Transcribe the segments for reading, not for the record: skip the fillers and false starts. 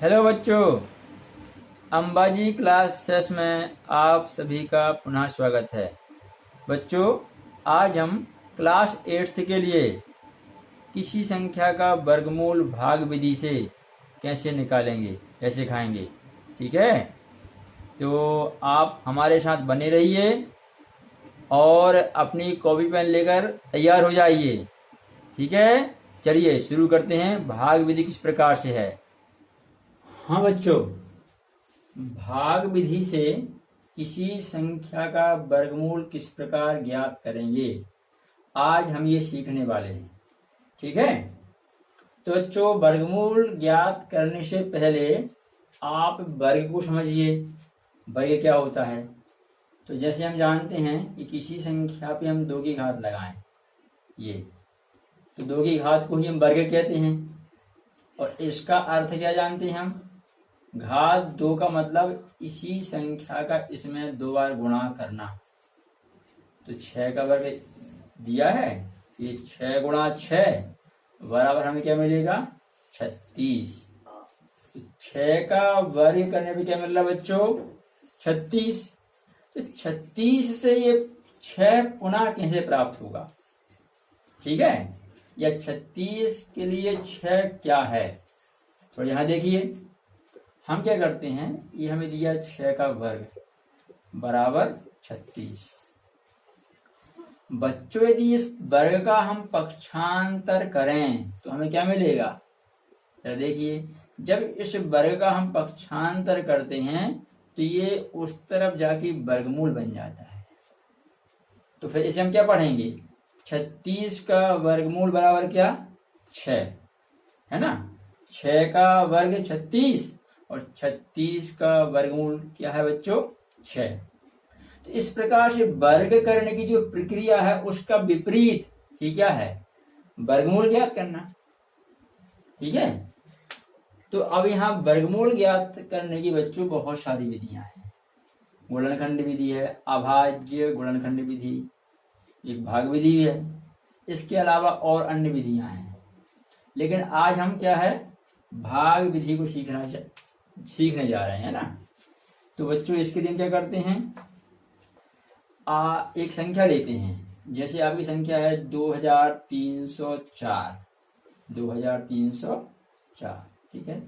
Hello बच्चों, Ambaji class 6 में आप सभी का पुनः स्वागत है। बच्चों, आज हम क्लास 8 के लिए किसी संख्या का वर्गमूल भाग विधि से कैसे निकालेंगे, कैसे खाएंगे। ठीक है, तो आप हमारे साथ बने रहिए और अपनी कॉपी पेन लेकर तैयार हो जाइए। ठीक है, चलिए शुरू करते हैं। भाग विधि किस प्रकार से है। हाँ बच्चों, भाग विधि से किसी संख्या का वर्गमूल किस प्रकार ज्ञात करेंगे, आज हम ये सीखने वाले हैं। ठीक है, तो बच्चों वर्गमूल ज्ञात करने से पहले आप वर्ग को समझिए। वर्ग क्या होता है, तो जैसे हम जानते हैं कि किसी संख्या पे हम 2 की घात लगाएं, ये तो 2 की घात को ही हम वर्ग कहते हैं। और इसका अर्थ क्या जानते हैं हम, घात 2 का मतलब इसी संख्या का इसमें 2 बार गुणा करना। तो 6 का वर्ग दिया है, ये 6 गुणा 6 बराबर हमें क्या मिलेगा, 36। तो 6 का वर्ग करने पे क्या मिल रहा बच्चों, 36। तो 36 से ये 6 पुनः कैसे प्राप्त होगा। ठीक है, या 36 के लिए 6 क्या है, तो यहां देखिए हम क्या करते हैं, ये हमें दिया 6 का वर्ग बराबर 36। बच्चों यदि इस वर्ग का हम पक्षांतर करें तो हमें क्या मिलेगा, तो देखिए जब इस वर्ग का हम पक्षांतर करते हैं तो ये उस तरफ जाके वर्गमूल बन जाता है। तो फिर इसे हम क्या पढ़ेंगे, 36 का वर्गमूल बराबर क्या, 6 है ना। 6 का वर्ग 36 और 36 का वर्गमूल क्या है बच्चों, 6। तो इस प्रकार से वर्ग करने की जो प्रक्रिया है उसका विपरीत ही क्या है, वर्गमूल ज्ञात करना। ठीक है, तो अब यहाँ वर्गमूल ज्ञात करने की बच्चों बहुत सारी विधियां हैं। गुणनखंड विधि है, अभाज्य गुणनखंड विधि, एक भाग विधि भी है। इसके अलावा और अन्य विधियां हैं, लेकिन आज हम क्या है, भाग विधि को सीखने जा रहे हैं ना। तो बच्चों इसके लिए क्या करते हैं, एक संख्या लेते हैं। जैसे आपकी संख्या है 2304। 2304, ठीक है।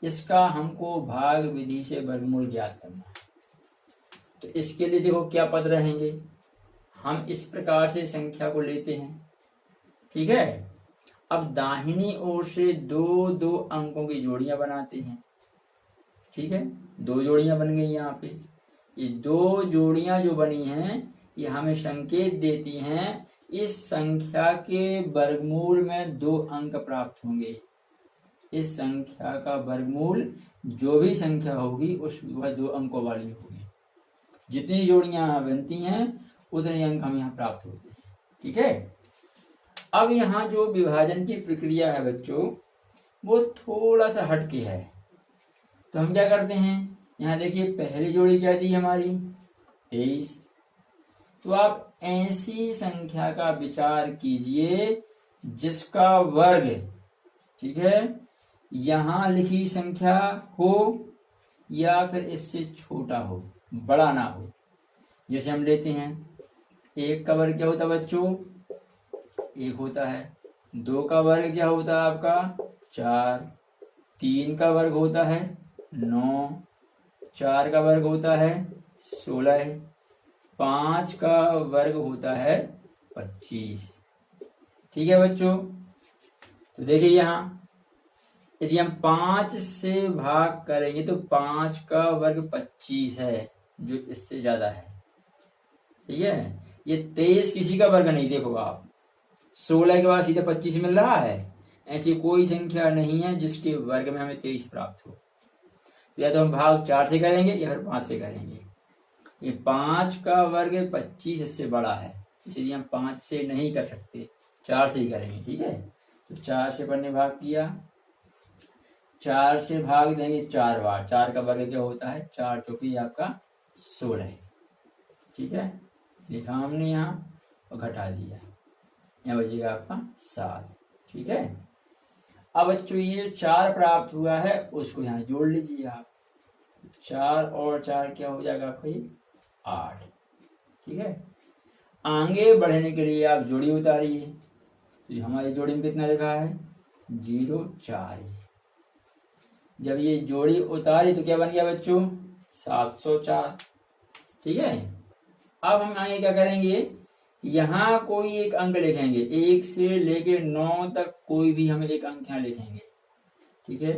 इसका हमको भाग विधि से वर्गमूल ज्ञात करना है। तो इसके लिए देखो क्या पद रहेंगे, हम इस प्रकार से संख्या को लेते हैं। ठीक है, अब दाहिनी ओर से 2-2 अंकों की जोड़ियां बनाते हैं। ठीक है, 2 जोड़ियां बन गई यहाँ पे। ये 2 जोड़ियां जो बनी हैं ये हमें संकेत देती हैं इस संख्या के वर्गमूल में 2 अंक प्राप्त होंगे। इस संख्या का वर्गमूल जो भी संख्या होगी उस वह 2 अंकों वाली होगी। जितनी जोड़ियां बनती हैं उतने अंक हम यहाँ प्राप्त होते हैं। ठीक है, अब यहाँ जो विभाजन की प्रक्रिया है बच्चों वो थोड़ा सा हटके है। तो हम क्या करते हैं, यहाँ देखिए पहली जोड़ी क्या दी हमारी, 23। तो आप ऐसी संख्या का विचार कीजिए जिसका वर्ग, ठीक है, यहाँ लिखी संख्या हो या फिर इससे छोटा हो, बड़ा ना हो। जैसे हम लेते हैं 1 का वर्ग क्या होता है बच्चों, 1 होता है। 2 का वर्ग क्या होता है आपका, 4। 3 का वर्ग होता है 9। 4 का वर्ग होता है 16। 5 का वर्ग होता है 25। ठीक है बच्चों, तो देखिए यहाँ यदि हम 5 से भाग करेंगे तो 5 का वर्ग 25 है, जो इससे ज्यादा है। ठीक है, ये 23 किसी का वर्ग नहीं, देखो आप 16 के बाद सीधे 25 मिल रहा है। ऐसी कोई संख्या नहीं है जिसके वर्ग में हमें 23 प्राप्त हो। या तो हम भाग 4 से करेंगे या फिर 5 से करेंगे। ये 5 का वर्ग 25 इससे बड़ा है, इसलिए हम 5 से नहीं कर सकते, 4 से ही करेंगे। ठीक है, तो 4 से पढ़ने भाग किया, 4 से भाग देंगे 4 बार। 4 का वर्ग क्या होता है, 4 चौकी आपका 16। ठीक है, लिखा हमने यहाँ और घटा दिया, यहाँ बचेगा आपका 7। ठीक है, अब बच्चों ये 4 प्राप्त हुआ है, उसको यहाँ जोड़ लीजिए आप। 4 और 4 क्या हो जाएगा आपका ये 8। ठीक है, आगे बढ़ने के लिए आप जोड़ी उतारिए। तो हमारी जोड़ी में कितना लिखा है 0 4। जब ये जोड़ी उतारी तो क्या बन गया बच्चों 704। ठीक है, अब हम आगे क्या करेंगे, यहाँ कोई एक अंक लिखेंगे, 1 से लेके 9 तक कोई भी हम एक अंक यहाँ लिखेंगे। ठीक है,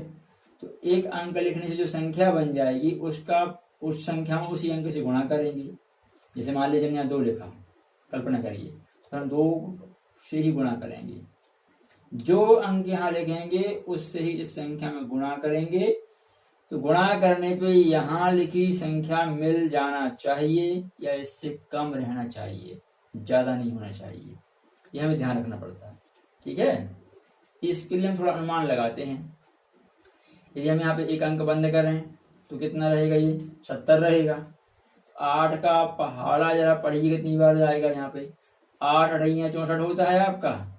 तो एक अंक लिखने से जो संख्या बन जाएगी उसका उस संख्या में उसी अंक से गुणा करेंगे। जैसे मान लीजिए हमने यहाँ 2 लिखा, कल्पना करिए, तो हम 2 से ही गुणा करेंगे। जो अंक यहाँ लिखेंगे उससे ही इस संख्या में गुणा करेंगे। तो गुणा करने पे यहाँ लिखी संख्या मिल जाना चाहिए या इससे कम रहना चाहिए, ज्यादा नहीं होना चाहिए, यह हमें ध्यान रखना पड़ता है। ठीक है, इसके लिए हम थोड़ा अनुमान लगाते हैं। यदि हम यहाँ पे एक अंक बंद करें तो कितना रहेगा, ये 70 रहेगा। 8 का पहाड़ा जरा पढ़िए कितनी बार जाएगा यहाँ पे, 8 अठैया 64 होता है आपका,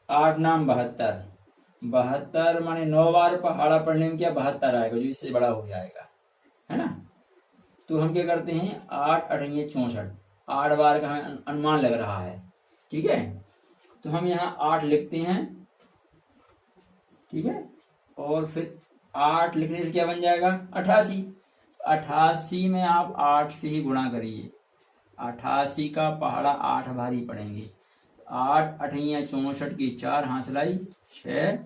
8 नाम 72, 72 माने 9 बार पहाड़ा पढ़ने में क्या 72 आएगा, जो इससे बड़ा हो जाएगा, है ना। तो हम क्या करते हैं 8 अठैया 64, 8 बार का हमें अनुमान लग रहा है। ठीक है, तो हम यहाँ 8 लिखते हैं। ठीक है, और फिर 8 लिखने से क्या बन जाएगा 88। 88 में आप 8 से ही गुणा करिए, 88 का पहाड़ा 8 बार ही पढ़ेंगे। 8 अठैया 64 की 4 हासिलाई 6,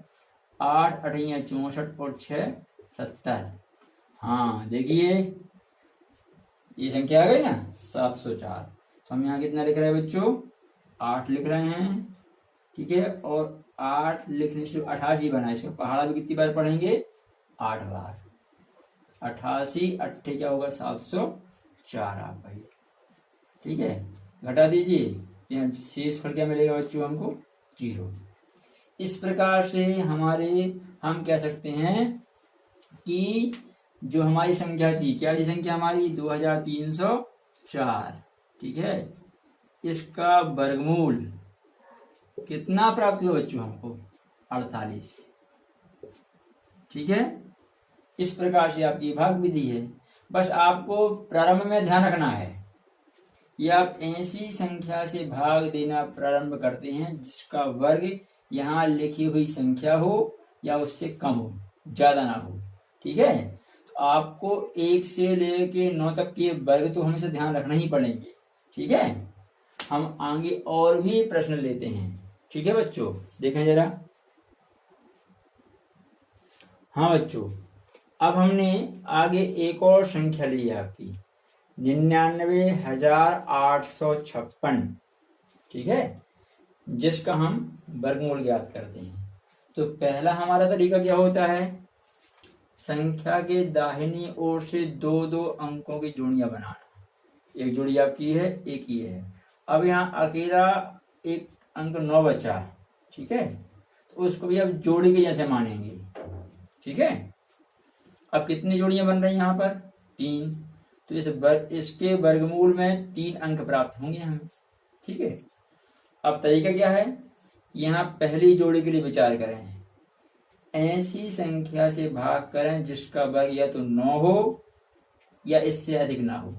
8 अठैया 64 और 6 70। हाँ देखिए ये संख्या आ गई ना 704। तो हम यहाँ कितना लिख रहे हैं बच्चों 8 लिख रहे हैं। ठीक है, और 8 लिखने से 88 बना, इसका पहाड़ा भी कितनी बार पढ़ेंगे 8 बार। 88 अट्ठे क्या होगा 704 आपका ये। ठीक है, घटा दीजिए, यहाँ शेष फल क्या मिलेगा बच्चों हमको 0। इस प्रकार से हम कह सकते हैं कि जो हमारी संख्या थी, क्या थी संख्या हमारी 2304। ठीक है, इसका वर्गमूल कितना प्राप्त हुआ बच्चों हमको 48। ठीक है, इस प्रकार से आपकी भाग विधि है। बस आपको प्रारंभ में ध्यान रखना है कि आप ऐसी संख्या से भाग देना प्रारंभ करते हैं जिसका वर्ग यहाँ लिखी हुई संख्या हो या उससे कम हो, ज्यादा ना हो। ठीक है, तो आपको 1 से लेके 9 तक के वर्ग तो हमेशा ध्यान रखना ही पड़ेंगे। ठीक है, हम आगे और भी प्रश्न लेते हैं। ठीक है बच्चों, देखें जरा। हाँ बच्चों, अब हमने आगे एक और संख्या ली है आपकी 99,856। ठीक है, जिसका हम वर्गमूल ज्ञात करते हैं। तो पहला हमारा तरीका क्या होता है, संख्या के दाहिनी ओर से 2-2 अंकों की जोड़ियां बनाना। एक जोड़ी आपकी है, एक ही है। अब यहाँ अकेला एक अंक 9 बचा। ठीक है, तो उसको भी आप जोड़ी के जैसे मानेंगे। ठीक है, अब कितनी जोड़ियां बन रही हैं यहाँ पर 3। तो इसके वर्गमूल में 3 अंक प्राप्त होंगे हमें। ठीक है, अब तरीका क्या है, यहाँ पहली जोड़ी के लिए विचार करें, ऐसी संख्या से भाग करें जिसका वर्ग या तो 9 हो या इससे अधिक ना हो।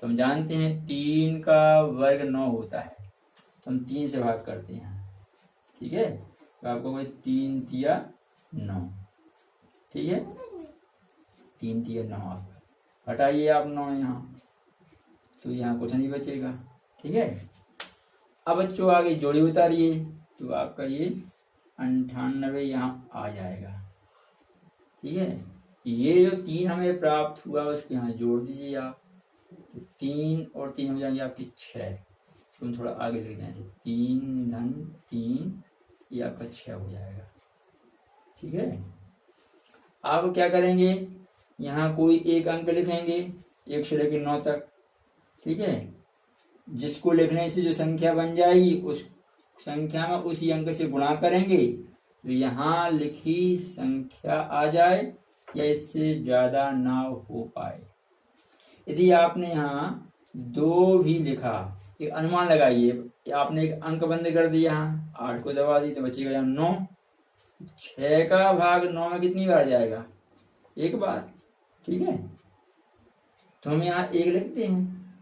तो हम जानते हैं 3 का वर्ग 9 होता है, तो हम 3 से भाग करते हैं। ठीक है, तो आपको कोई 3 तिया 9। ठीक है, 3 तिया 9 आप हटाइए आप 9 यहाँ, तो यहाँ कुछ नहीं बचेगा। ठीक है, अब बच्चों आगे जोड़ी उतारिए, तो आपका ये 98 यहाँ आ जाएगा। ठीक है, ये जो 3 हमें प्राप्त हुआ उसको यहाँ जोड़ दीजिए आप, तो 3 और 3 हो जाएंगे आपकी 6। इसको हम थोड़ा आगे लिख दें, 3 धन 3, ये आपका 6 हो जाएगा। ठीक है, आप क्या करेंगे, यहाँ कोई एक अंक लिखेंगे 1 से लेकर 9 तक। ठीक है, जिसको लिखने से जो संख्या बन जाएगी उस संख्या में उसी अंक से गुणा करेंगे, तो यहाँ लिखी संख्या आ जाए या इससे ज्यादा ना हो पाए। यदि आपने यहाँ 2 भी लिखा, एक अनुमान लगाइए, आपने एक अंक बंद कर दिया, यहाँ 8 को दबा दी तो बचेगा यहाँ 9। 6 का भाग 9 में कितनी बार जाएगा? एक बार। ठीक है, तो हम यहाँ 1 लिखते हैं।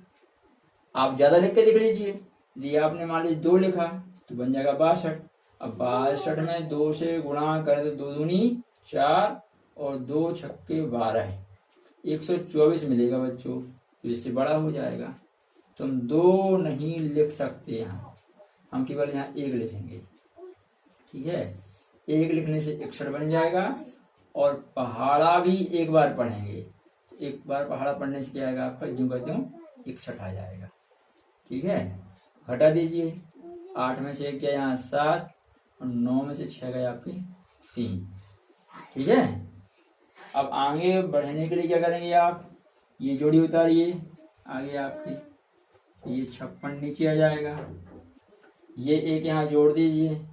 आप ज्यादा लिख के लिख लीजिए। यदि आपने मान लीजिए 2 लिखा तो बन जाएगा 62। अब 62 में 2 से गुणा करें तो 2 दूनी 4 और 2 छक्के 12, 124 मिलेगा बच्चों। तो इससे बड़ा हो जाएगा, तो हम 2 नहीं लिख सकते यहाँ, हम केवल यहाँ 1 लिखेंगे। ठीक है, 1 लिखने से 61 बन जाएगा। और पहाड़ा भी एक बार पढ़ेंगे, एक बार पहाड़ा पढ़ने से क्या आएगा आपका, यूं करते हूँ 61 आ जाएगा। ठीक है, घटा दीजिए। 8 में से 1 गया यहाँ 7 और 9 में से 6 गया आपके 3। ठीक है, अब आगे बढ़ने के लिए क्या करेंगे आप, ये जोड़ी उतारिए आगे आपकी, ये 56 नीचे आ जाएगा। ये 1 यहाँ जोड़ दीजिए,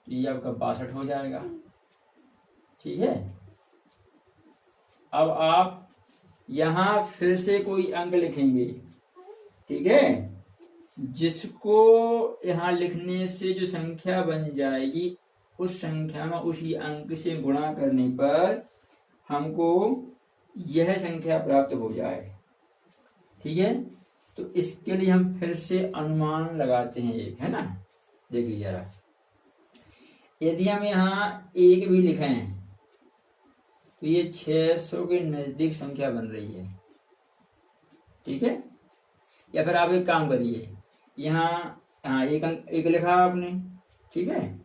ये आपका 62 हो जाएगा। ठीक है, अब आप यहाँ फिर से कोई अंक लिखेंगे। ठीक है, जिसको यहाँ लिखने से जो संख्या बन जाएगी उस संख्या में उसी अंक से गुणा करने पर हमको यह संख्या प्राप्त हो जाए। ठीक है, तो इसके लिए हम फिर से अनुमान लगाते हैं एक, है ना। देखिए जरा, यदि हम यहाँ 1 भी लिखें तो ये 600 के नजदीक संख्या बन रही है। ठीक है, या फिर आप एक काम करिए, यहाँ एक लिखा आपने। ठीक है,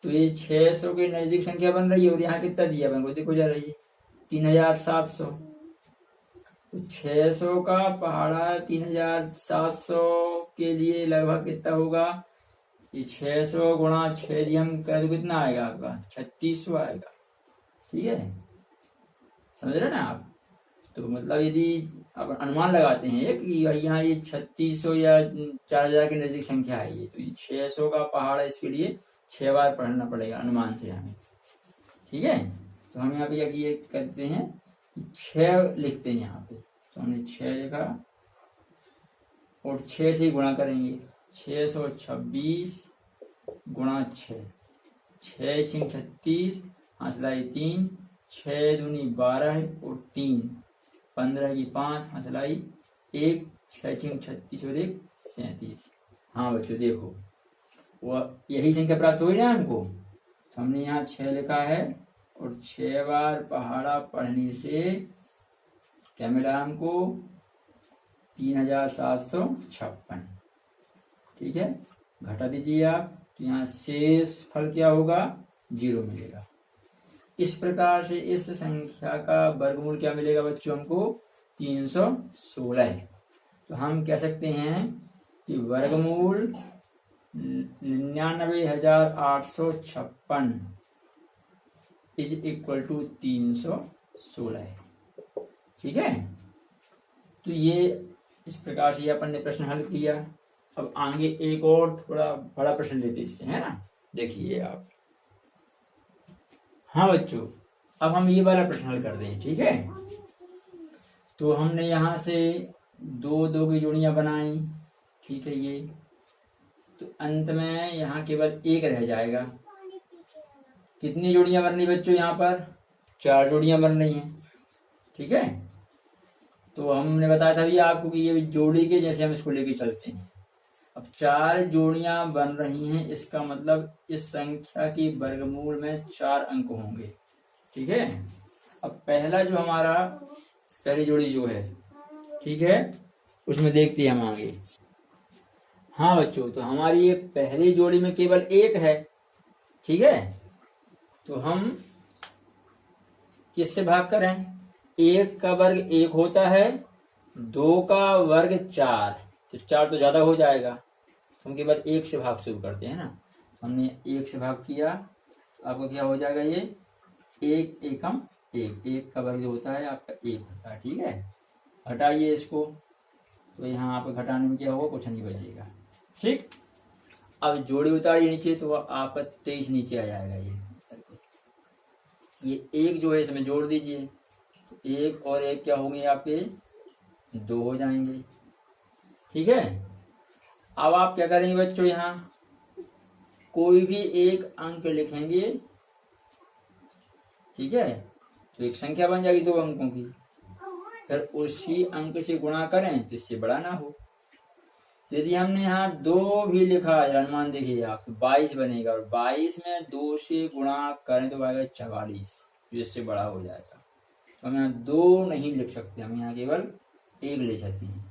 तो ये 600 के नजदीक संख्या बन रही है और यहाँ कितना दिया बन को देखो जरा, ये 3700। तो 600 का पहाड़ा 3700 के लिए लगभग कितना होगा, ये 600 गुणा 6 हम करें तो कितना आएगा आपका, 3600 आएगा। ठीक है, समझ रहे ना आप। तो मतलब यदि आप अनुमान लगाते हैं कि यहाँ ये 3600 या 4000 के नजदीक संख्या है ये, तो ये 600 का पहाड़ है, इसके लिए 6 बार पढ़ना पड़ेगा अनुमान से हमें। ठीक है, तो हम यहाँ पे क्या किए करते हैं, 6 लिखते हैं यहाँ पे। तो हमने 6 लिखा और 6 से ही गुणा करेंगे, 626 गुणा 6, 6 6 36, हंसलाई 3, 6 दूनी 12 और 3 15 की 5, हंसलाई 1, 6 6 36 और 1 37। हाँ बच्चों देखो, वह यही संख्या प्राप्त हुई ना हमको। तो हमने यहाँ 6 लिखा है और 6 बार पहाड़ा पढ़ने से क्या मिला हमको, 3756। ठीक है, घटा दीजिए आप, तो यहाँ शेष फल क्या होगा, 0 मिलेगा। इस प्रकार से इस संख्या का वर्गमूल क्या मिलेगा बच्चों हमको, 316। तो हम कह सकते हैं कि वर्गमूल 99,856 इज इक्वल टू 316। ठीक है, तो ये इस प्रकार से अपन ने प्रश्न हल किया। अब आगे एक और थोड़ा बड़ा प्रश्न लेते इससे, है ना। देखिए आप, हाँ बच्चों, अब हम ये वाला प्रश्न हल करते हैं। ठीक है, तो हमने यहाँ से 2 की जोड़ियां बनाई। ठीक है, ये तो अंत में यहाँ केवल 1 रह जाएगा। कितनी जोड़ियां बन रही बच्चों, यहाँ पर 4 जोड़ियां बन रही हैं। ठीक है, तो हमने बताया था भी आपको कि ये जोड़ी के जैसे हम इसको लेके चलते हैं। अब 4 जोड़ियां बन रही हैं, इसका मतलब इस संख्या की वर्गमूल में 4 अंक होंगे। ठीक है, अब पहला जो हमारा पहली जोड़ी जो है, ठीक है, उसमें देखते हैं हम आगे। हाँ बच्चों, तो हमारी ये पहली जोड़ी में केवल 1 है। ठीक है, तो हम किससे भाग करें, 1 का वर्ग 1 होता है, 2 का वर्ग 4, तो 4 तो ज्यादा हो जाएगा, हम केवल 1 से भाग शुरू करते हैं ना। हमने 1 से भाग किया, आपको क्या हो जाएगा, ये 1 एकम 1, 1 का वर्ग जो होता है आपका 1 होता है। ठीक है, हटाइए इसको, तो यहाँ आप घटाने में क्या होगा, कुछ नहीं बचेगा। ठीक, अब जोड़ी उतारिए नीचे, तो आपका 23 नीचे आ जाएगा। ये 1 जो है इसमें जोड़ दीजिए, 1 और 1 क्या होंगे आपके, 2 हो जाएंगे। ठीक है, अब आप क्या करेंगे बच्चों, यहाँ कोई भी एक अंक लिखेंगे, ठीक है, तो एक संख्या बन जाएगी 2 अंकों की, फिर उसी अंक से गुणा करें तो इससे बड़ा ना हो। यदि हमने यहाँ 2 भी लिखा, अनुमान देखिए आप, तो 22 बनेगा, और 22 में 2 से गुणा करें तो आएगा 44, जिससे बड़ा हो जाएगा। तो हम यहाँ 2 नहीं लिख सकते, हम यहाँ केवल 1 ले सकते हैं।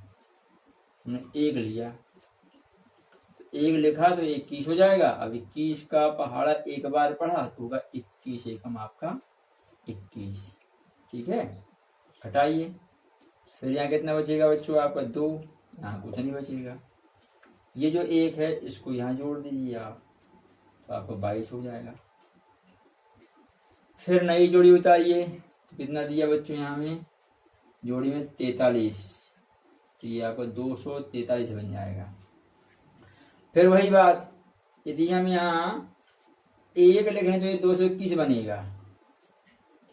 हमने 1 लिया, तो 1 लिखा तो 21 हो जाएगा। अब 21 का पहाड़ा एक बार पढ़ा तो होगा 21 एकम आपका 21, ठीक है। घटाइए, फिर यहाँ कितना बचेगा बच्चों आपका 2, यहाँ कुछ नहीं बचेगा। ये जो 1 है इसको यहाँ जोड़ दीजिए आप, तो आपको 22 हो जाएगा। फिर नई जोड़ी उतारिए, तो कितना दिया बच्चों यहाँ में जोड़ी में 43, तो ये आपको 243 बन जाएगा। फिर वही बात, यदि हम यहाँ 1 लिखें तो ये 221 बनेगा,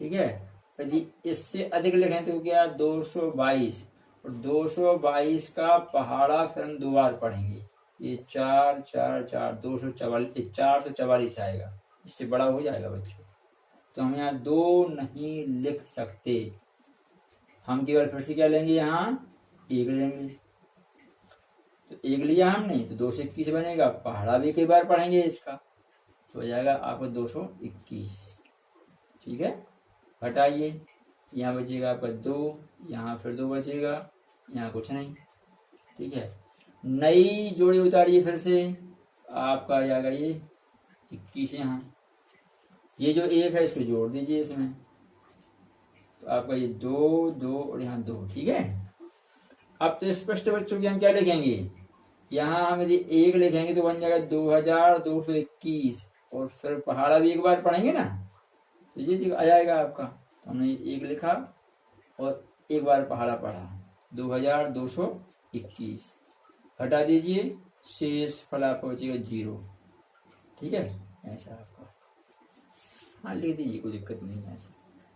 ठीक है। यदि इससे अधिक लिखें तो क्या 222, और 222 का पहाड़ा फिर हम 2 बार पढ़ेंगे, ये 4 4 4 244, 444 आएगा, इससे बड़ा हो जाएगा बच्चों। तो हम यहाँ 2 नहीं लिख सकते, हम केवल फिर से क्या लेंगे, यहाँ 1 लेंगे। तो 1 लिया हमने तो 221 बनेगा, पहाड़ा भी कई बार पढ़ेंगे इसका, तो हो जाएगा आपको 221, ठीक है। घटाइए, यहाँ बचेगा आपका 2, यहाँ फिर 2 बचेगा, यहाँ कुछ नहीं, ठीक है। नई जोड़ी उतारिए फिर से, आपका आ जाएगा ये 21 यहाँ, ये जो 1 है इसको जोड़ दीजिए इसमें, तो आपका ये 2 2 और यहाँ 2, ठीक है। अब तो स्पष्ट बच्चों की हम क्या लिखेंगे, यहाँ हम यदि 1 लिखेंगे तो बन जाएगा 2221, और फिर पहाड़ा भी एक बार पढ़ेंगे ना, तो ये आ जाएगा आपका। तो हमने 1 लिखा और एक बार पहाड़ा पढ़ा, 2221। हटा दीजिए, शेष फल आपका बचेगा 0, ठीक है। ऐसा आपका हाँ लिख दीजिए, कोई दिक्कत नहीं है ऐसा,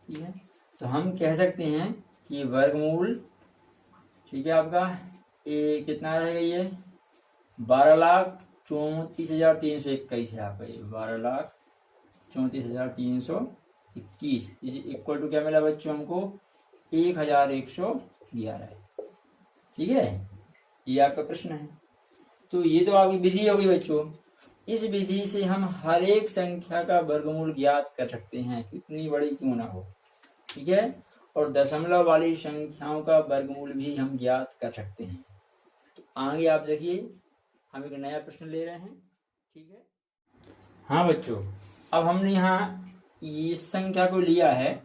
ठीक है। तो हम कह सकते हैं कि वर्गमूल, ठीक है, आपका कितना रहेगा, ये 12,34,321 है आपका, ये 12,34,321 इक्वल टू क्या मिला बच्चों हमको, 1,111, ठीक है। ये आपका प्रश्न है। तो ये तो आपकी विधि होगी बच्चों। इस विधि से हम हर एक संख्या का वर्गमूल ज्ञात कर सकते हैं, कितनी बड़ी क्यों ना हो, ठीक है। और दशमलव वाली संख्याओं का वर्गमूल भी हम ज्ञात कर सकते हैं। तो आगे आप देखिए, हम एक नया प्रश्न ले रहे हैं, ठीक है। हाँ बच्चों, अब हमने यहाँ इस संख्या को लिया है,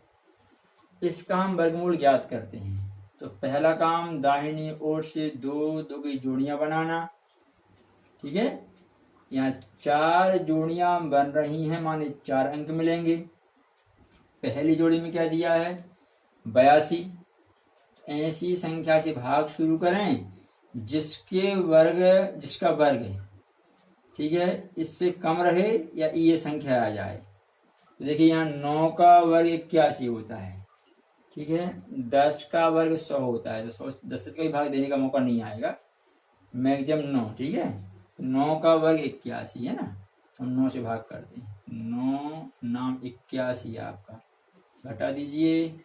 इसका हम वर्गमूल ज्ञात करते हैं। तो पहला काम, दाहिनी ओर से 2 2 की जोड़ियां बनाना, ठीक है। यहाँ 4 जोड़ियां बन रही हैं, माने 4 अंक मिलेंगे। पहली जोड़ी में क्या दिया है, 82। ऐसी संख्या से भाग शुरू करें जिसका वर्ग, ठीक है, इससे कम रहे या ये संख्या आ जाए। तो देखिए यहाँ 9 का वर्ग 81 होता है, ठीक है। 10 का वर्ग 100 होता है, तो 10 से कोई भाग देने का मौका नहीं आएगा, मैक्सिमम 9, ठीक है। 9 का वर्ग 81 है ना, तो 9 से भाग करते हैं, 9 नाम 81 आपका। घटा दीजिए,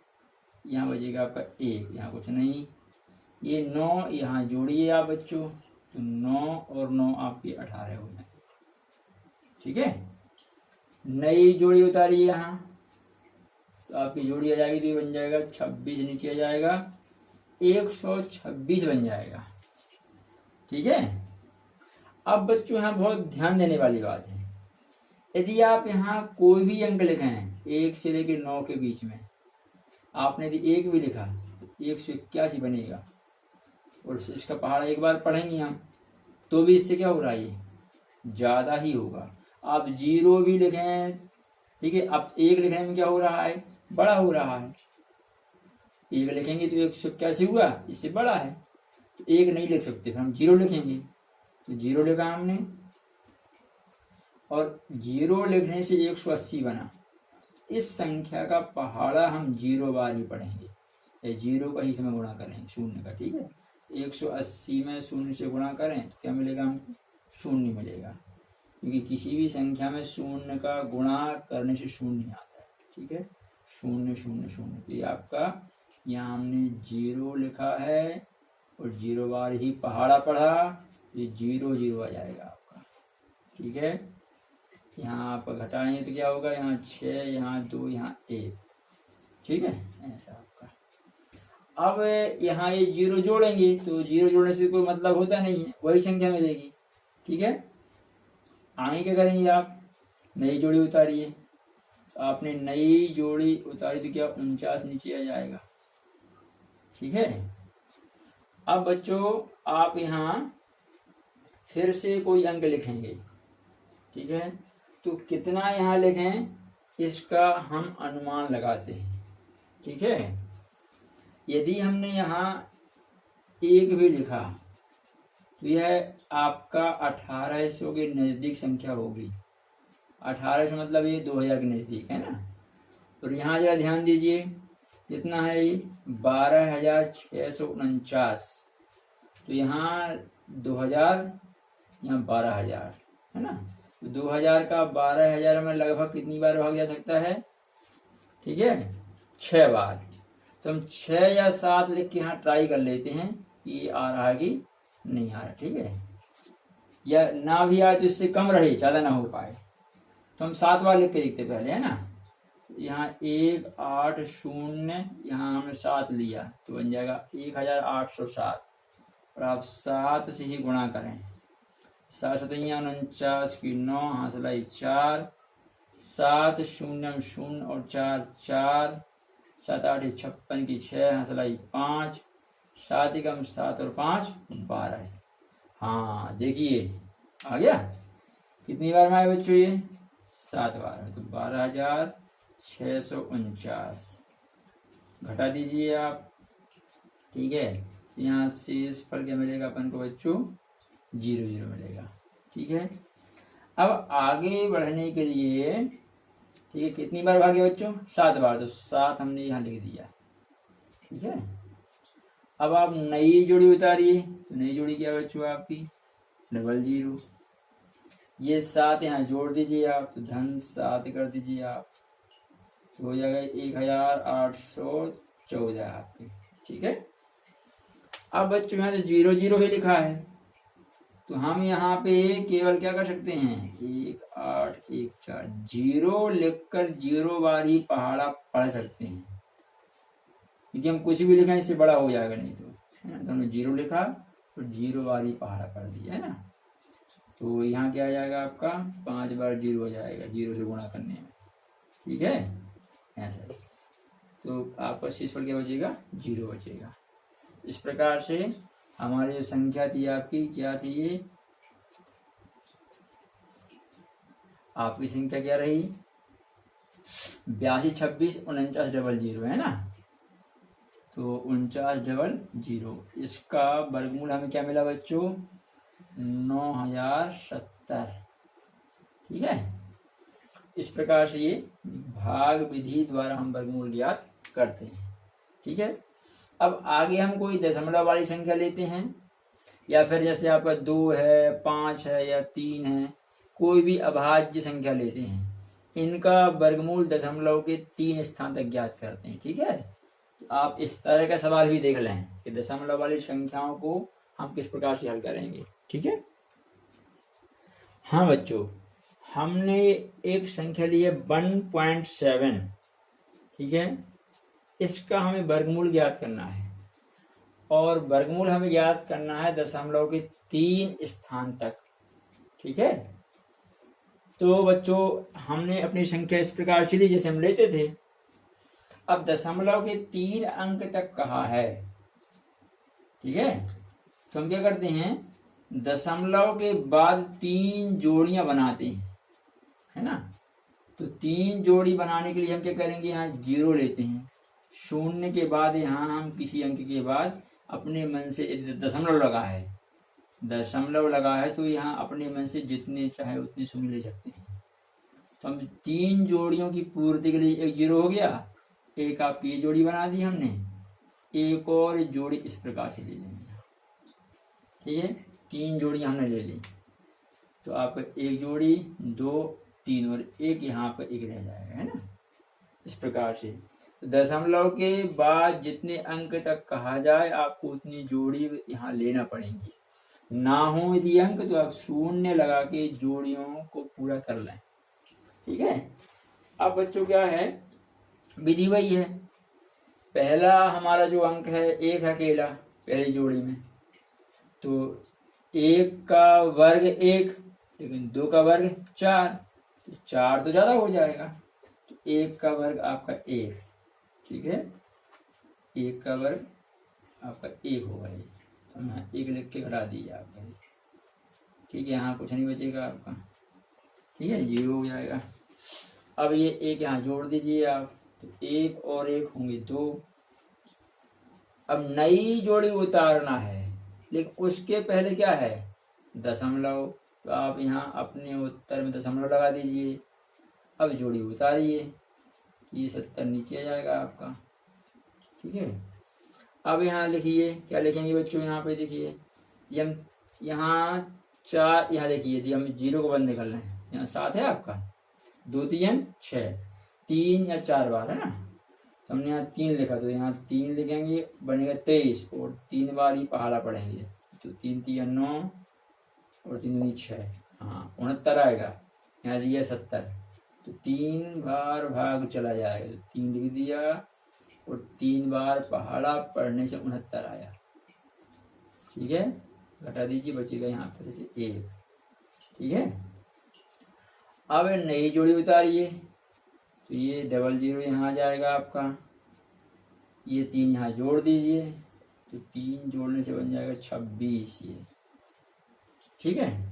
यहाँ बचेगा आपका 1, यहाँ कुछ नहीं, ये 9 यहाँ जोड़िए आप बच्चों, तो 9 और 9 आपके 18 हो जाए, ठीक है। नई जोड़ी उतारिए यहाँ, तो आपकी जोड़ी आ जाएगी, तो ये बन जाएगा 26, नीचे आ जाएगा 126 बन जाएगा, ठीक है। अब बच्चों यहाँ बहुत ध्यान देने वाली बात है, यदि आप यहाँ कोई भी अंक लिखें 1 से लेकर 9 के बीच में, आपने यदि 1 भी लिखा तो 181 बनेगा, और इसका पहाड़ा एक बार पढ़ेंगे हम, तो भी इससे क्या हो रहा है, ये ज्यादा ही होगा। आप 0 भी लिखें, ठीक है, अब 1 लिखने में क्या हो रहा है, बड़ा हो रहा है। 1 लिखेंगे तो 181 हुआ, इससे बड़ा है, तो 1 नहीं लिख सकते, फिर हम 0 लिखेंगे, तो 0 लिखा हमने, और 0 लिखने से 180 बना। इस संख्या का पहाड़ा हम 0 बार ही पढ़ेंगे, 0 का ही इसमें गुणा करेंगे, 0 का, ठीक है। 180 में 0 से गुणा करें तो क्या मिलेगा हमको, 0 मिलेगा। क्योंकि किसी भी संख्या में शून्य का गुणा करने से शून्य नहीं आता है। ठीक है, शून्य शून्य शून्य, तो ये आपका यहाँ हमने 0 लिखा है और 0 बार ही पहाड़ा पढ़ा, ये 0 0 आ जाएगा आपका। ठीक है, यहाँ आप घटाएंगे तो क्या होगा, यहाँ 6, यहाँ 2, यहाँ 1। ठीक है, ऐसा आपका। अब यहाँ ये 0 जोड़ेंगे तो 0 जोड़ने से कोई मतलब होता नहीं है, वही संख्या मिलेगी। ठीक है, आगे क्या करेंगे आप, नई जोड़ी उतारिए। तो आपने नई जोड़ी उतारी तो क्या 49 नीचे आ जाएगा। ठीक है, अब बच्चों आप यहाँ फिर से कोई अंक लिखेंगे। ठीक है, तो कितना यहाँ लिखें इसका हम अनुमान लगाते हैं। ठीक है, यदि हमने यहाँ 1 भी लिखा तो यह आपका 1800 के नज़दीक संख्या होगी। 1800 मतलब ये 2000 के नज़दीक है ना। और यहाँ जरा ध्यान दीजिए कितना है, ये 12,649। तो यहाँ 2000, यहाँ 12,000 है ना। तो 2000 का 12,000 में लगभग कितनी बार भाग जा सकता है, ठीक है, 6 बार। तो हम 6 या 7 लिख के यहाँ ट्राई कर लेते हैं कि आ रहा है कि नहीं आ रहा। ठीक है, या ना भी आए तो इससे कम रहे, ज़्यादा ना हो पाए, तो हम 7 बार लिख के देखते पहले, है ना। यहाँ 1 8 0, यहाँ हमने 7 लिया तो बन जाएगा 1807। और आप 7 से ही गुणा करें, 7 7 49 की 9, हासिलाई 4, 7 0 0 और 4 4, 7 8 56 की 6, हासिलाई 5, 7 एकम 7 और 5 12। हाँ देखिए आ गया। कितनी बार में आए बच्चों, ये 7 बार है। तो 12,649 घटा दीजिए आप। ठीक है, यहाँ शेष पर क्या मिलेगा अपन को बच्चों, 0 0 मिलेगा। ठीक है, अब आगे बढ़ने के लिए, ठीक है, कितनी बार भागे बच्चों, 7 बार। तो 7 हमने यहाँ लिख दिया। ठीक है, अब आप नई जोड़ी उतारिए। तो नई जोड़ी क्या बच्चों आपकी, 00। ये 7 यहाँ जोड़ दीजिए आप, तो धन 7 कर दीजिए आप, तो हो जाएगा 1814 आपके। ठीक है, अब बच्चों यहाँ तो 0 0 ही लिखा है, तो हम यहाँ पे केवल क्या कर सकते हैं, 1 8 1 4 0 लिखकर 0 बार ही पहाड़ा पढ़ सकते हैं, क्योंकि हम कुछ भी लिखें इससे बड़ा हो जाएगा नहीं तो, है ना। तो हमने 0 लिखा और 0 बार ही पहाड़ा पढ़ दिया, है ना। तो यहाँ क्या आ जाएगा आपका, 5 बार 0 हो जाएगा 0 से गुणा करने में। ठीक है, ऐसा। तो आपका शेषफल क्या बचेगा, 0 बचेगा। इस प्रकार से हमारी जो संख्या थी आपकी, क्या थी ये, आपकी संख्या क्या रही, 82 26 49 00, है ना। तो 49 00, इसका वर्गमूल हमें क्या मिला बच्चों, 9070। ठीक है, इस प्रकार से ये भाग विधि द्वारा हम वर्गमूल ज्ञात करते हैं। ठीक है, अब आगे हम कोई दशमलव वाली संख्या लेते हैं, या फिर जैसे आपका 2 है, 5 है या 3 है, कोई भी अभाज्य संख्या लेते हैं, इनका वर्गमूल दशमलव के 3 स्थान तक ज्ञात करते हैं। ठीक है, आप इस तरह का सवाल भी देख लें कि दशमलव वाली संख्याओं को हम किस प्रकार से हल करेंगे। ठीक है, हाँ बच्चों, हमने एक संख्या ली है 1.7। ठीक है, इसका हमें वर्गमूल ज्ञात करना है, और वर्गमूल हमें ज्ञात करना है दशमलव के 3 स्थान तक। ठीक है, तो बच्चों हमने अपनी संख्या इस प्रकार से ली जैसे हम लेते थे। अब दशमलव के 3 अंक तक कहा है। ठीक है, तो हम क्या करते हैं, दशमलव के बाद 3 जोड़ियां बनाते हैं, है ना। तो 3 जोड़ी बनाने के लिए हम क्या करेंगे, यहाँ 0 लेते हैं, 0 के बाद यहाँ हम किसी अंक के बाद अपने मन से, दशमलव लगा है तो यहाँ अपने मन से जितने चाहे उतने शून्य ले सकते हैं। तो हम 3 जोड़ियों की पूर्ति के लिए एक 0 हो गया, एक आपकी ये जोड़ी बना दी हमने, एक और जोड़ी इस प्रकार से ले लेंगे। ठीक है, 3 जोड़ियां हमने ले ली। तो आपका एक जोड़ी, 2, 3 और एक यहाँ पर एक रह जाएगा, है ना। इस प्रकार से दशमलव के बाद जितने अंक तक कहा जाए आपको उतनी जोड़ी यहाँ लेना पड़ेगी। ना हो यदि अंक तो आप शून्य लगा के जोड़ियों को पूरा कर लें, ठीक है। अब बच्चों क्या है, विधि वही है। पहला हमारा जो अंक है 1 अकेला पहली जोड़ी में, तो 1 का वर्ग 1, लेकिन 2 का वर्ग 4, तो 4 तो ज्यादा हो जाएगा, तो 1 का वर्ग आपका 1, ठीक है। 1 का वर्ग आपका 1 होगा ये, तो हम यहाँ 1 लिख के घटा दीजिए आपका, ठीक है। यहाँ कुछ नहीं बचेगा आपका, ठीक है, 0 हो जाएगा। अब ये 1 यहाँ जोड़ दीजिए आप, तो 1 और 1 होंगे 2। अब नई जोड़ी उतारना है, लेकिन उसके पहले क्या है, दशमलव, तो आप यहाँ अपने उत्तर में दशमलव लगा दीजिए। अब जोड़ी उतारिए, ये 70 नीचे आ जाएगा आपका, ठीक है। अब यहाँ लिखिए, क्या लिखेंगे बच्चों, यहाँ पे देखिए, ये हम यहाँ 4, यहाँ देखिए यदि हम 0 को बंद कर लें, यहाँ 7 है आपका, 2 3 6, 3 या 4 बार है ना, तो हमने यहाँ 3 लिखा, तो यहाँ 3 लिखेंगे, बनेगा 23, और 3 बार ही पहाड़ा पढ़ेंगे, तो 3 3 9 और 3 6, हाँ 69 आएगा। यहाँ दिया 70, तो 3 बार भाग चला जाएगा, तो 3 लिख दिया, और 3 बार पहाड़ा पढ़ने से 69 आया, ठीक है। घटा दीजिए, बचेगा यहाँ पर से 1, ठीक है। अब नई जोड़ी उतारिए, तो ये 00 यहाँ आ जाएगा आपका, ये 3 यहाँ जोड़ दीजिए, तो 3 जोड़ने से बन जाएगा 26 ये, ठीक है।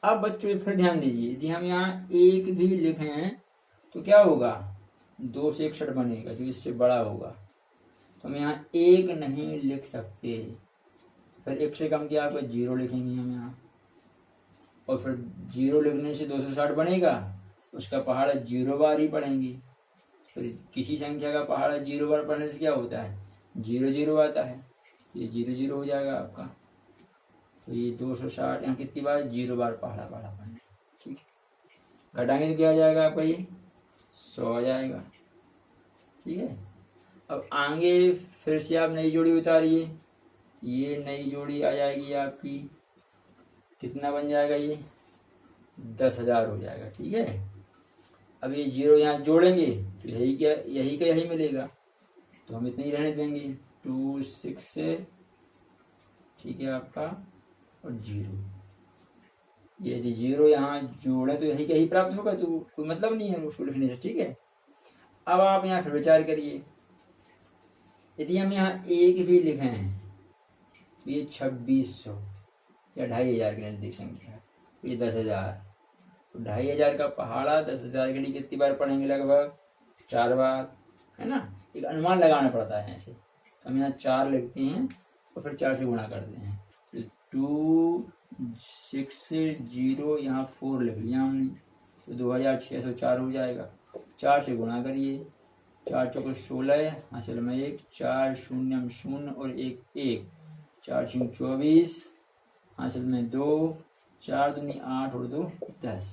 अब बच्चों फिर ध्यान दीजिए, यदि हम यहाँ 1 भी लिखें तो क्या होगा, 2 से 61 बनेगा, जो इससे बड़ा होगा, तो हम यहाँ 1 नहीं लिख सकते, फिर 1 से कम किया आपका 0 लिखेंगे हम यहाँ, और फिर 0 लिखने से 260 बनेगा, उसका पहाड़ा 0 बार ही पढ़ेंगे। फिर किसी संख्या का पहाड़ा 0 बार पढ़ने से क्या होता है, 0 0 आता है, ये 0 0 हो जाएगा आपका, तो ये 260 यहाँ कितनी बार, 0 बार पहाड़ा पढ़ना, ठीक है। घटाएंगे तो क्या आ जाएगा आपका, ये 100 आ जाएगा, ठीक है। अब आगे फिर से आप नई जोड़ी उतारिए, ये नई जोड़ी आ जाएगी आपकी, कितना बन जाएगा, ये 10,000 हो जाएगा, ठीक है। अब ये 0 यहाँ जोड़ेंगे तो यही का यही मिलेगा, तो हम इतने ही रहने देंगे, 2 6 से, ठीक है आपका, और 0, यदि 0 यहाँ जोड़े तो यही का ही प्राप्त होगा, तो कोई मतलब नहीं है उसको लिखने से, ठीक है। अब आप यहाँ फिर विचार करिए, यदि हम यहाँ 1 भी लिखें तो ये 2600 या 2500 के नजदीक संख्या, ये 10,000, तो 2500 का पहाड़ा 10,000 के लिए कितनी बार पढ़ेंगे, लगभग 4 बार, है ना। एक अनुमान लगाना पड़ता है ऐसे, तो हम यहाँ 4 लिखते हैं और फिर 4 से गुणा करते हैं, तो 2 6 0 यहाँ 4 लिख लिया हमने, तो 2604 हो जाएगा। 4 से गुणा करिए, 4 चौके 16, हासिल में 1, 4 0 0 और 1 1, 4 0 24, हासिल में 2, 4 दूनी 8 और 2 10,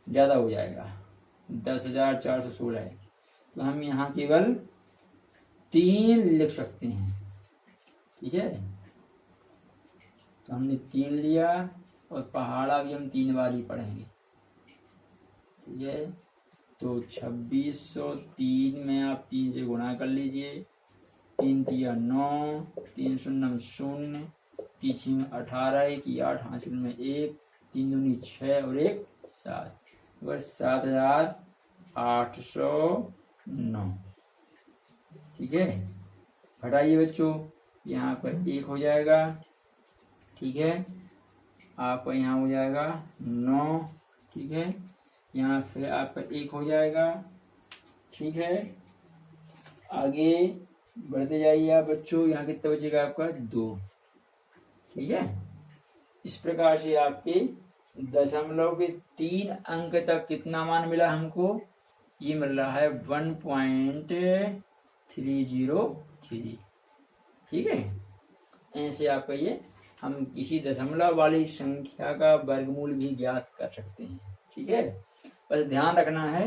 ज़्यादा हो जाएगा, 10,416, तो हम यहाँ केवल 3 लिख सकते हैं, ठीक है। तो हमने 3 लिया, और पहाड़ा भी हम 3 बार ही पढ़ेंगे, ठीक है। तो 2603 में आप 3 से गुणा कर लीजिए, 3 3 9, 3 0 0, 3 18, 1 8, हासिल में 1, 3 दूनी 6 और 1 7, बस 7,809, ठीक है। घटाइए बच्चों, यहाँ पर 1 हो जाएगा, ठीक है। आपका यहाँ हो जाएगा 9, ठीक है। यहाँ फिर आपका 1 हो जाएगा, ठीक है। आगे बढ़ते जाइए आप बच्चों, यहाँ कितना बचेगा आपका 2, ठीक है। इस प्रकार से आपके दशमलव के 3 अंक तक कितना मान मिला हमको, ये मिल रहा है 1.303, ठीक है। ऐसे आपका ये हम किसी दशमलव वाली संख्या का वर्गमूल भी ज्ञात कर सकते हैं। ठीक है, बस ध्यान रखना है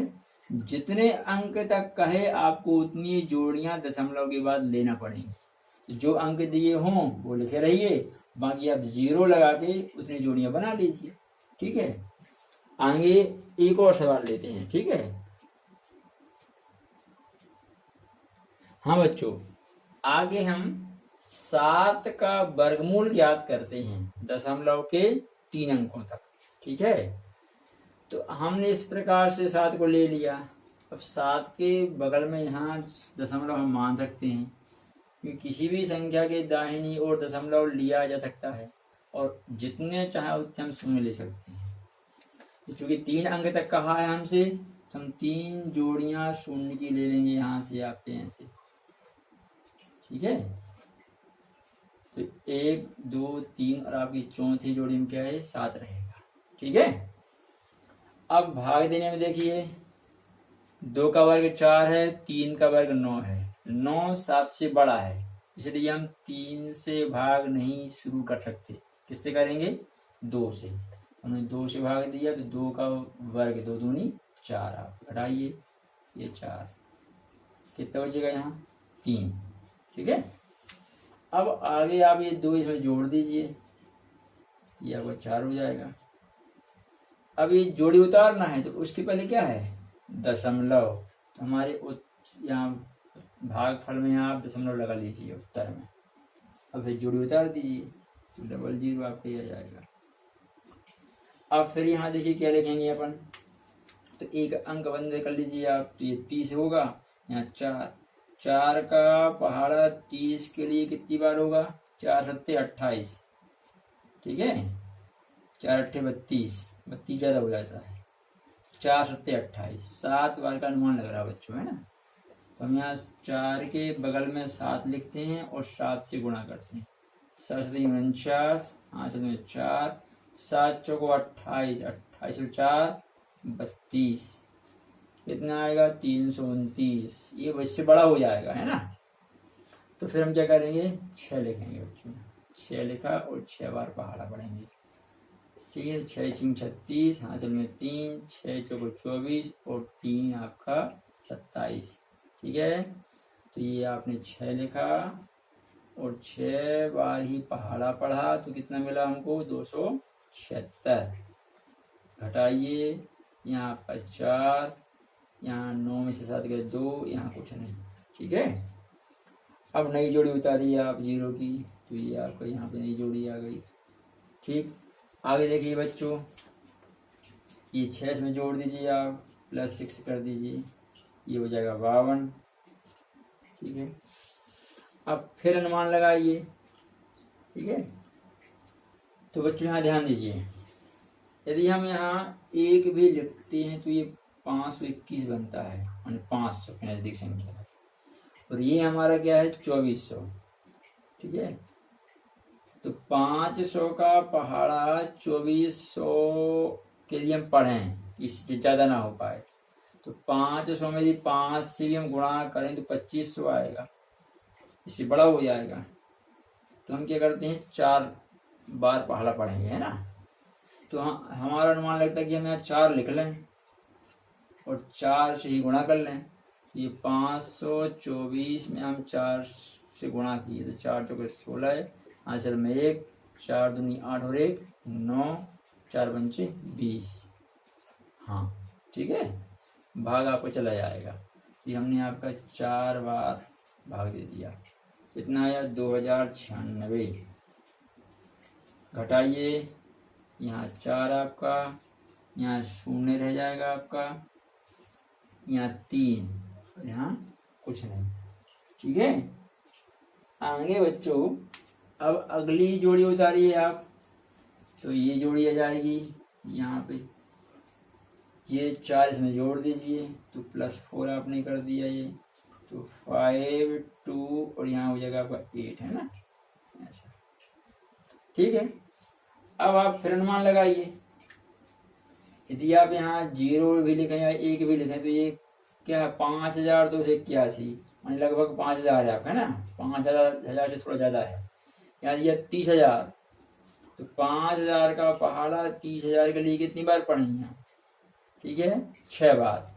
जितने अंक तक कहे आपको उतनी जोड़ियां दशमलव के बाद लेना पड़ेंगी। जो अंक दिए हों वो लिखे रहिए, बाकी आप 0 लगा के उतनी जोड़ियां बना लीजिए। ठीक है, आगे एक और सवाल लेते हैं। ठीक है, हाँ बच्चों, आगे हम 7 का वर्गमूल ज्ञात करते हैं दशमलव के 3 अंकों तक। ठीक है, तो हमने इस प्रकार से 7 को ले लिया। अब 7 के बगल में यहाँ दशमलव हम मान सकते हैं, क्योंकि किसी भी संख्या के दाहिनी ओर दशमलव लिया जा सकता है और जितने चाहे उतने हम शून्य ले सकते हैं। तो चूंकि 3 अंक तक कहा है हमसे, तो हम 3 जोड़ियां शून्य की ले लेंगे यहाँ से आपके यहाँ से। ठीक है, तो 1 2 3 और आपकी चौथी जोड़ी में क्या है, 7 रहेगा। ठीक है, अब भाग देने में देखिए 2 का वर्ग 4 है, 3 का वर्ग 9 है, 9 7 से बड़ा है, इसलिए हम 3 से भाग नहीं शुरू कर सकते। किससे करेंगे, 2 से। हमने 2 से भाग दिया तो 2 का वर्ग 2 दूनी 4, आप घटाइए, ये 4 कितना बचेगा यहाँ, 3। ठीक है, अब आगे आप ये 2 इसमें जोड़ दीजिए, ये आपका 4 हो जाएगा। अब ये जोड़ी उतारना है तो उसके पहले क्या है, दशमलव। तो हमारे यहाँ भागफल में यहाँ आप दशमलव लगा लीजिए उत्तर में। अब फिर जोड़ी उतार दीजिए तो 00 आपके आ जाएगा। अब फिर यहाँ देखिए क्या लिखेंगे अपन, तो एक अंक बंद कर लीजिए आप, तो ये 30 होगा। यहाँ 4 का पहाड़ा 30 के लिए कितनी बार होगा, 4 सत्ते 28। ठीक है, 4 अट्ठे 32, 32 ज़्यादा हो जाता है, 4 सत्ते 28, 7 बार का अनुमान लग रहा है बच्चों, है ना। तो हम यहाँ 4 के बगल में 7 लिखते हैं और 7 से गुणा करते हैं। 7 सत्ते 49, 5 में 4, 7 चौको 28, 28 और 4 32, कितना आएगा, 329। ये इससे बड़ा हो जाएगा, है ना। तो फिर हम क्या करेंगे, 6 लिखेंगे बच्चों, 6 लिखा और 6 बार पहाड़ा पढ़ेंगे। ठीक है, 6 सिंह 36, हासिल में 3, 6 चौको 24 और 3 आपका 27। ठीक है, तो ये आपने 6 लिखा और 6 बार ही पहाड़ा पढ़ा तो कितना मिला हमको, 276। घटाइए, यहाँ आपका 4, यहाँ 9 में से 7 गए 2, यहाँ कुछ नहीं। ठीक है, अब नई जोड़ी उतारिए आप 0 की, तो ये आपका यहाँ पे नई जोड़ी आ गई। ठीक, आगे देखिए बच्चों, ये 6 में जोड़ दीजिए आप, +6 कर दीजिए, ये हो जाएगा 52। ठीक है, अब फिर अनुमान लगाइए। ठीक है, तो बच्चों यहाँ ध्यान दीजिए, यदि हम यहाँ 1 भी लिखते हैं तो ये 521 बनता है, यानी 500 के नज़दीक संख्या है, और ये हमारा क्या है, 2400। ठीक है, तो 500 का पहाड़ा 2400 के लिए हम पढ़ें, इससे ज़्यादा ना हो पाए, तो 500 में यदि 5 से भी हम गुणा करें तो 2500 आएगा, इससे बड़ा हो जाएगा। तो हम क्या करते हैं, 4 बार पहाड़ा पढ़ेंगे, है ना। तो हमारा अनुमान लगता है कि हम यहाँ 4 लिख लें और 4 से ही गुणा कर लें। ये 524 में हम 4 से गुणा किए तो 4 चौके 16 है, आंसर में 1, 4 दूनी 8 और 1 9, 4 पंचे 20। हाँ ठीक है, भाग आपको चला जाएगा। ये हमने आपका 4 बार भाग दे दिया, कितना आया 2096। घटाइए, यहाँ 4 आपका, यहाँ 0 रह जाएगा आपका, यहाँ 3 और यहाँ कुछ नहीं। ठीक है, आगे बच्चों अब अगली जोड़ी उतारिए आप, तो ये जोड़ी आ जाएगी यहाँ पे, ये 4 इसमें जोड़ दीजिए तो +4 आपने कर दिया, ये तो 5 2 और यहाँ हो जाएगा आपका 8, है ना ऐसा। ठीक है, अब आप फिर अनुमान लगाइए, यदि आप यहाँ 0 भी लिखें या 1 भी लिखें तो ये क्या है 5281, यानी लगभग 5000 है आपका, है ना। 5000 से थोड़ा ज़्यादा है। यहाँ दिया 30,000 तो 5000 का पहाड़ा 30,000 के लिए कितनी बार पढ़ेंगे हम? ठीक है, 6 बार।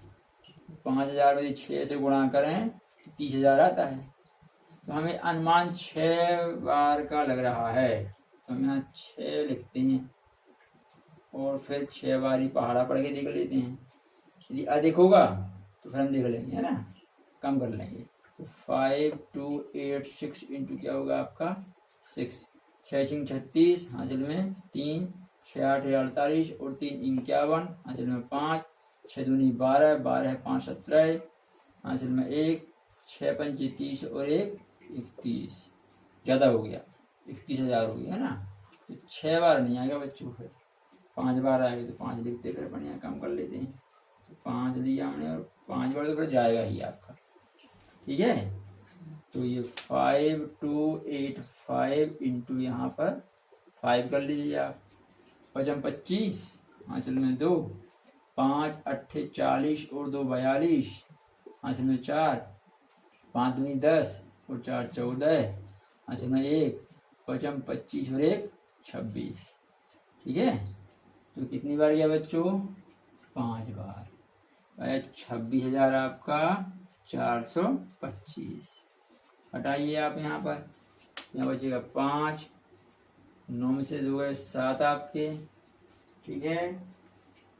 5000 में 6 से गुणा करें तो 30,000 आता है। तो हमें अनुमान 6 बार का लग रहा है, तो हम यहाँ 6 लिखते हैं और फिर 6 बार ही पहाड़ा पढ़ के देख लेते हैं। यदि अधिक होगा तो फिर हम देख लेंगे, है ना, कम कर लेंगे। तो 5 2 8 6 इंटू क्या होगा आपका 6, 6 6 36 हासिल में 3, 6 8 48 और 3 51 हासिल में 5, 6 दूनी 12, 12 5 17 हासिल में 1, 6 5 30 और 1 31, ज़्यादा हो गया, 31,000 हो गया, है ना। तो 6 बार नहीं आएगा बच्चों, फिर 5 बार आएगा। तो 5 लिखते फिर बढ़िया कम कर लेते हैं। तो 5 लिया हमने और 5 बार तो फिर जाएगा ही आपका, ठीक है। तो ये 5 2 8 5 इंटू यहाँ पर 5 कर लीजिए आप, 5 25 हासिल में 2, 5 8 40 और 2 42 हासिल में 4, 5 दूनी 10 और 4 14 हासिल में 1, 5 25 और 1 26, ठीक है। तो कितनी बार गया बच्चों? 5 बार। 26,000 आपका 425। हटाइए आप यहाँ पर, यहाँ बचेगा 5, 9 में से 2 है 7 आपके, ठीक है।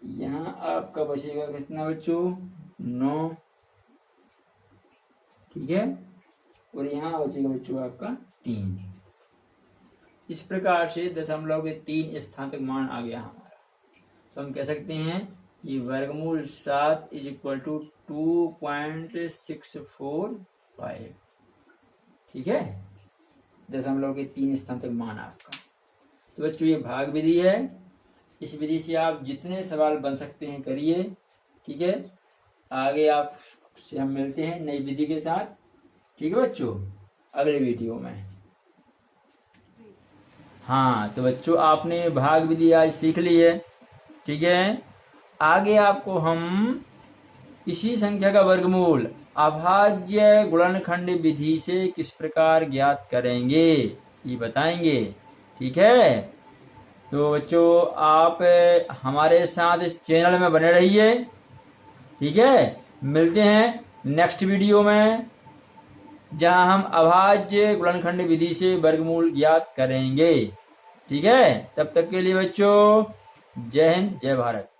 यहाँ आपका बचेगा कितना बच्चों? 9, ठीक है। और यहाँ बचेगा बच्चों आपका 3। इस प्रकार से दशमलव के 3 स्थान तक मान आ गया हमारा। तो हम कह सकते हैं ये वर्गमूल 7 इज इक्वल टू 2.645, ठीक है। दशमलव के 3 स्थान तक मान आपका। तो बच्चों ये भाग विधि है। इस विधि से आप जितने सवाल बन सकते हैं करिए, ठीक है। आगे आपसे हम मिलते हैं नई विधि के साथ, ठीक है बच्चों, अगले वीडियो में। हाँ, तो बच्चों आपने भाग विधि आज सीख ली है, ठीक है। आगे आपको हम इसी संख्या का वर्गमूल अभाज्य गुणनखंड विधि से किस प्रकार ज्ञात करेंगे ये बताएंगे, ठीक है। तो बच्चों आप हमारे साथ इस चैनल में बने रहिए, ठीक है। मिलते हैं नेक्स्ट वीडियो में, जहां हम अभाज्य गुणनखंड विधि से वर्गमूल ज्ञात करेंगे, ठीक है। तब तक के लिए बच्चों जय हिंद, जय भारत।